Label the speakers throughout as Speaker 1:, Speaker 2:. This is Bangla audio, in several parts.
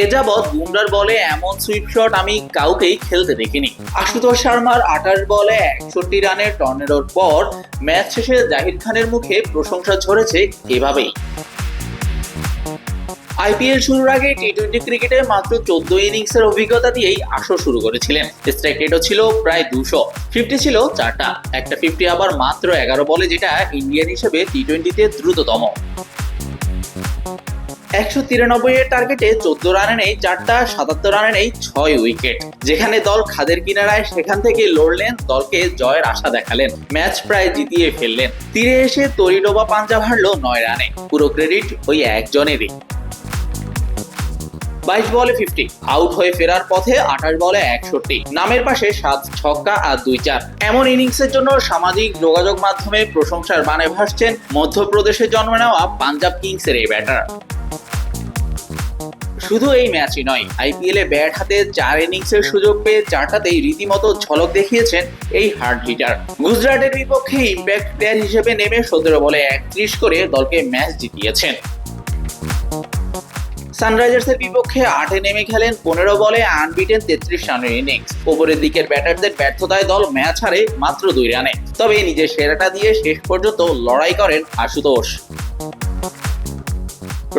Speaker 1: এ যাবৎ বুমরার বলে এমন সুইপ শট আমি কাউকেই খেলতে দেখিনি। আশুতোষ শর্মার 28 বলে 61 রানের টর্নেডোর পর ম্যাচ শেষে জাহির খানের মুখে প্রশংসা ঝরেছে এভাবেই। আইপিএল শুরুর আগে টি-20 ক্রিকেটে মাত্র 14 ইনিংসের অভিজ্ঞতা দিয়েই আসর শুরু করেছিলেন। স্ট্রাইক রেটও ছিল প্রায় 200, 50 ছিল 4টা, একটা 50 আবার মাত্র 11 বলে, যেটা ইন্ডিয়ান হিসেবে টি-20তে দ্রুততম। 193 এর টার্গেটে 14 রানে নেই 4টা, 77 রানে নেই 6 উইকেট। যেখানে দল খাদের কিনারায়, সেখান থেকে লড়লেন, দলকে জয়ের আশা দেখালেন, ম্যাচ প্রায় জিতিয়ে ফেললেন। তীরে এসে তরিডোবা পাঞ্জাব হারল 9 রানে, পুরো ক্রেডিট ওই একজনেরই। 22 বলে 50, আউট হয়ে ফেরার পথে 28 বলে 61, নামের পাশে 7 ছক্কা আর 2 চার। এমন ইনিংসের জন্য সামাজিক যোগাযোগ মাধ্যমে প্রশংসার বানে ভাসছেন মধ্যপ্রদেশে জন্ম নেওয়া পাঞ্জাব কিংসের এই ব্যাটার। শুধু এই ম্যাচই নয়, আইপিএলে ব্যাট হাতে 4 ইনিংসের সুযোগ পেয়ে 4টাতেই রীতিমতো ঝলক দেখিয়েছেন এই হার্ড হিটার। গুজরাটের বিপক্ষে ইম্প্যাক্ট প্লেয়ার হিসেবে নেমে 17 বলে 31 করে দলকে ম্যাচ জিতিয়েছেন। সানরাইজার্সের বিপক্ষে 8-এ নেমে খেলেন 15 বলে আনবিটেন 33 রানের ইনিংস। ওপরের দিকের ব্যাটারদের ব্যর্থতায় দল ম্যাচ হারে মাত্র 2 রানে, তবে নিজের সেরাটা দিয়ে শেষ পর্যন্ত লড়াই করেন আশুতোষ।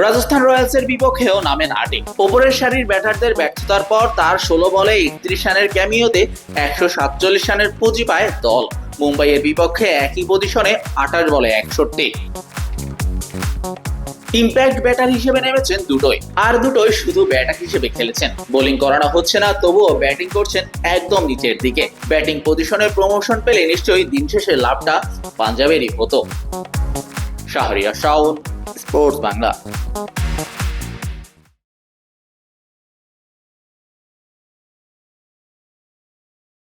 Speaker 1: রাজস্থান রয়্যালসের বিপক্ষেও নামেন 8-এ। ওপরের সারির ব্যাটারদের ব্যর্থতার পর তার 16 বলে 31 রানের ক্যামিওতে 147 রানের পুঁজি পায় দল। মুম্বাইয়ের বিপক্ষে একই পজিশনে 28 বলে 61। ইম্প্যাক্ট ব্যাটার হিসেবে নেমেছেন দুটোই, আর দুটোই শুধু ব্যাটার হিসেবে খেলেছেন। বোলিং করানো হচ্ছে না, তবুও ব্যাটিং করছেন একদম নিচের দিকে। ব্যাটিং পজিশনে প্রমোশন পেলে নিশ্চয়ই দিন শেষে লাভটা পাঞ্জাবেরই হতো। শাহরিয়ার শাওন, স্পোর্টস বাংলা।